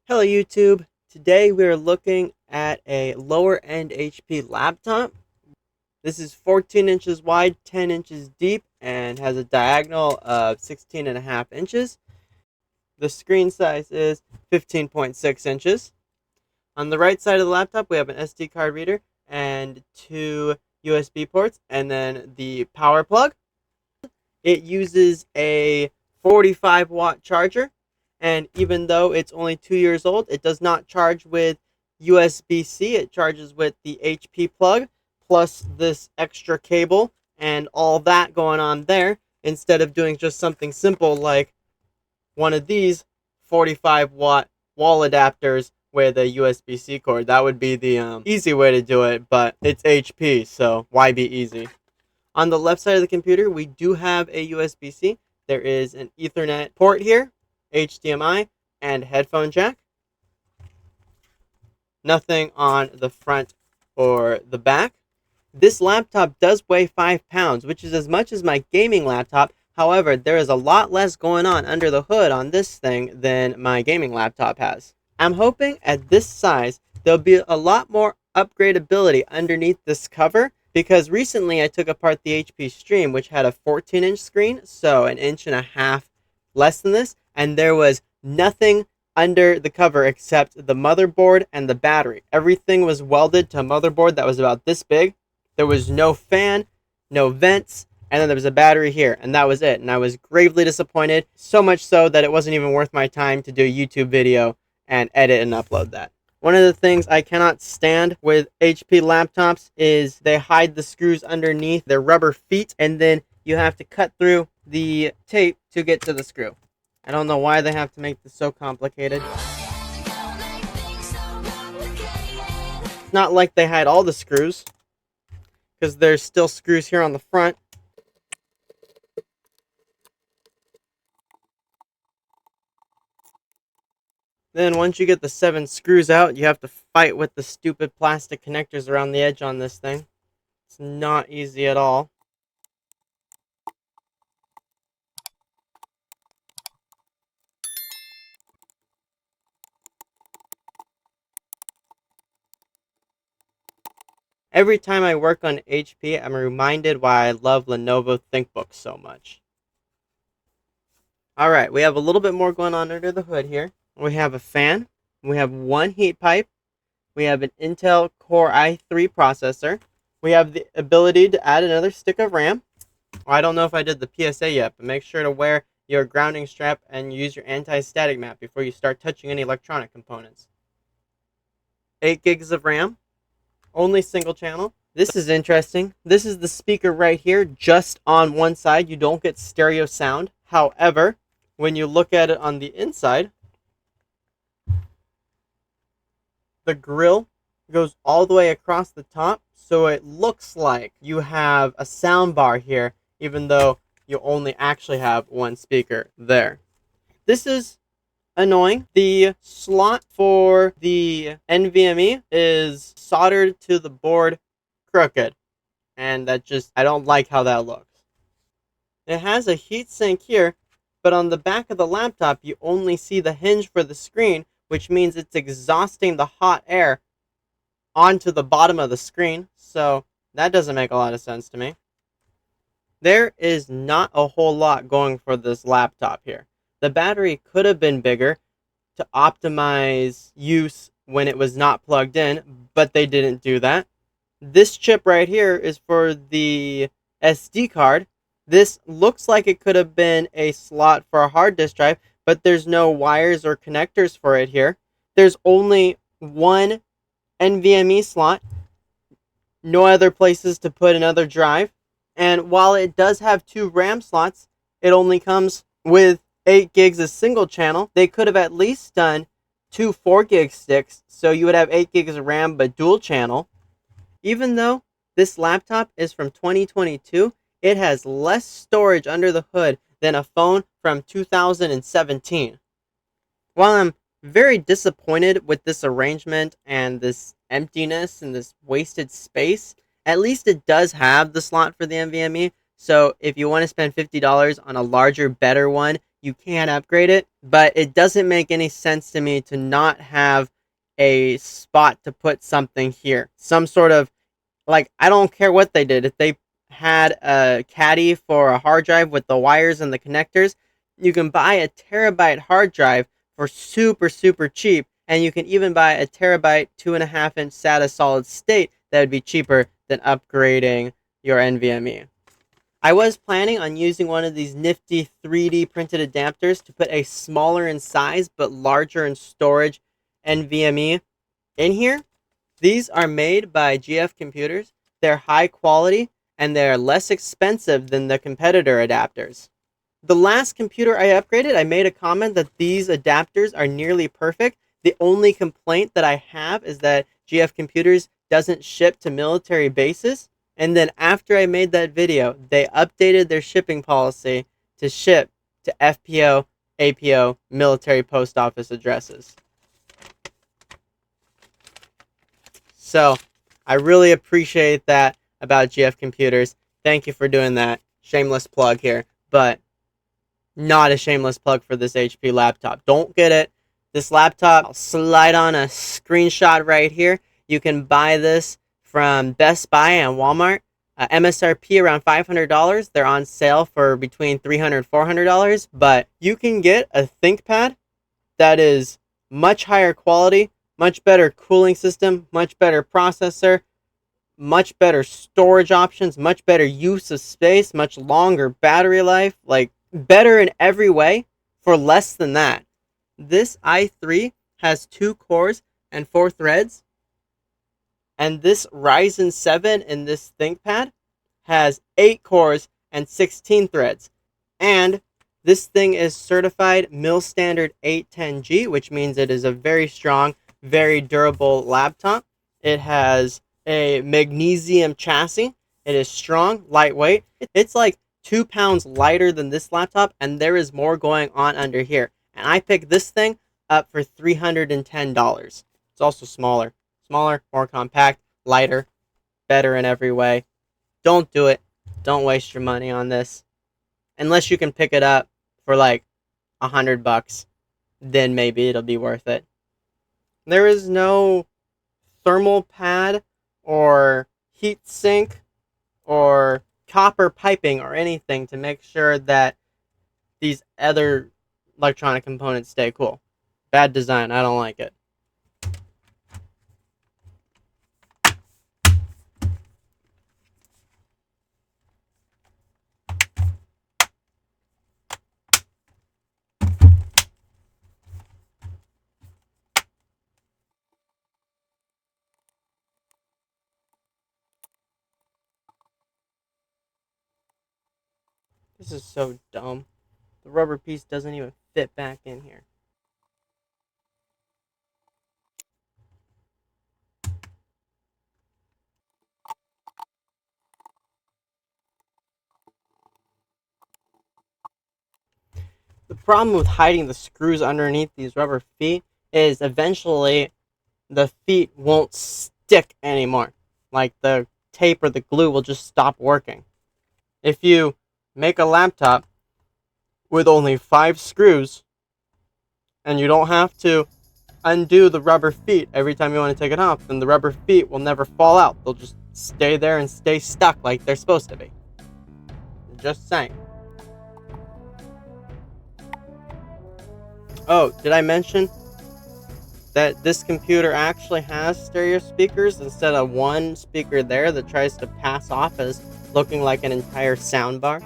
Hello YouTube. Today we are looking at a lower end HP laptop. This is 14 inches wide, 10 inches deep, and has a diagonal of 16.5 inches. The screen size is 15.6 inches. On the right side of the laptop we have an SD card reader and two USB ports and then the power plug. It uses a 45-watt charger, and even though it's only 2 years old, it does not charge with USB-C. It charges with the HP plug plus this extra cable and all that going on there, instead of doing just something simple like one of these 45-watt wall adapters with a USB-C cord. That would be the easy way to do it, but it's HP, so why be easy? On the left side of the computer, we do have a USB-C. There is an Ethernet port here, HDMI, and headphone jack. Nothing on the front or the back. This laptop does weigh 5 pounds, which is as much as my gaming laptop. However, there is a lot less going on under the hood on this thing than my gaming laptop has. I'm hoping at this size, there'll be a lot more upgradability underneath this cover, because recently I took apart the HP Stream, which had a 14-inch screen, so an inch and a half less than this, and there was nothing under the cover except the motherboard and the battery. Everything was welded to a motherboard that was about this big. There was no fan, no vents, and then there was a battery here, and that was it. And I was gravely disappointed, so much so that it wasn't even worth my time to do a YouTube video and edit and upload that. One of the things I cannot stand with HP laptops is they hide the screws underneath their rubber feet, and then you have to cut through the tape to get to the screw. I don't know why they have to make this so complicated. It's not like they hide all the screws, because there's still screws here on the front. Then once you get the 7 screws out, you have to fight with the stupid plastic connectors around the edge on this thing. It's not easy at all. Every time I work on HP, I'm reminded why I love Lenovo ThinkBooks so much. Alright, we have a little bit more going on under the hood here. We have a fan. We have one heat pipe. We have an Intel Core i3 processor. We have the ability to add another stick of RAM. I don't know if I did the PSA yet, but make sure to wear your grounding strap and use your anti-static mat before you start touching any electronic components. 8 gigs of RAM. Only single channel. This is interesting. This is the speaker right here, just on one side. You don't get stereo sound. However, when you look at it on the inside, the grill goes all the way across the top, so it looks like you have a sound bar here, even though you only actually have one speaker there. This is annoying. The slot for the NVMe is soldered to the board crooked, and I don't like how that looks. It has a heatsink here, but on the back of the laptop you only see the hinge for the screen, which means it's exhausting the hot air onto the bottom of the screen, so that doesn't make a lot of sense to me. There is not a whole lot going for this laptop here. The battery could have been bigger to optimize use when it was not plugged in, but they didn't do that. This chip right here is for the SD card. This looks like it could have been a slot for a hard disk drive, but there's no wires or connectors for it here. There's only one NVMe slot, no other places to put another drive, and while it does have 2 RAM slots, it only comes with 8 gigs of single channel. They could have at least done 2 4-gig sticks, so you would have 8 gigs of RAM but dual channel. Even though this laptop is from 2022, it has less storage under the hood than a phone from 2017. While I'm very disappointed with this arrangement and this emptiness and this wasted space, at least it does have the slot for the NVMe, so if you want to spend $50 on a larger, better one, you can upgrade it, but it doesn't make any sense to me to not have a spot to put something here. Some sort of, like, I don't care what they did. If they had a caddy for a hard drive with the wires and the connectors, you can buy a terabyte hard drive for super, super cheap. And you can even buy a terabyte 2.5-inch SATA solid state that would be cheaper than upgrading your NVMe. I was planning on using one of these nifty 3D printed adapters to put a smaller in size but larger in storage NVMe in here. These are made by GF Computers. They're high quality and they're less expensive than the competitor adapters. The last computer I upgraded, I made a comment that these adapters are nearly perfect. The only complaint that I have is that GF Computers doesn't ship to military bases. And then after I made that video, they updated their shipping policy to ship to FPO, APO, military post office addresses. So I really appreciate that about GF Computers. Thank you for doing that. Shameless plug here, but not a shameless plug for this HP laptop. Don't get it. This laptop, I'll slide on a screenshot right here. You can buy this from Best Buy and Walmart. MSRP around $500. They're on sale for between $300 and $400, but you can get a ThinkPad that is much higher quality, much better cooling system, much better processor, much better storage options, much better use of space, much longer battery life, like better in every way for less than that. This i3 has 2 cores and 4 threads, and this Ryzen 7 in this ThinkPad has 8 cores and 16 threads. And this thing is certified mil standard 810G, which means it is a very strong, very durable laptop. It has a magnesium chassis. It is strong, lightweight. It's like 2 pounds lighter than this laptop, and there is more going on under here. And I picked this thing up for $310. It's also smaller. Smaller, more compact, lighter, better in every way. Don't do it. Don't waste your money on this. Unless you can pick it up for like $100, then maybe it'll be worth it. There is no thermal pad or heat sink or copper piping or anything to make sure that these other electronic components stay cool. Bad design. I don't like it. This is so dumb. The rubber piece doesn't even fit back in here. The problem with hiding the screws underneath these rubber feet is eventually the feet won't stick anymore. Like the tape or the glue will just stop working. If you make a laptop with only 5 screws and you don't have to undo the rubber feet every time you want to take it off, then the rubber feet will never fall out. They'll just stay there and stay stuck like they're supposed to be. Just saying. Oh, did I mention that this computer actually has stereo speakers instead of one speaker there that tries to pass off as looking like an entire soundbar?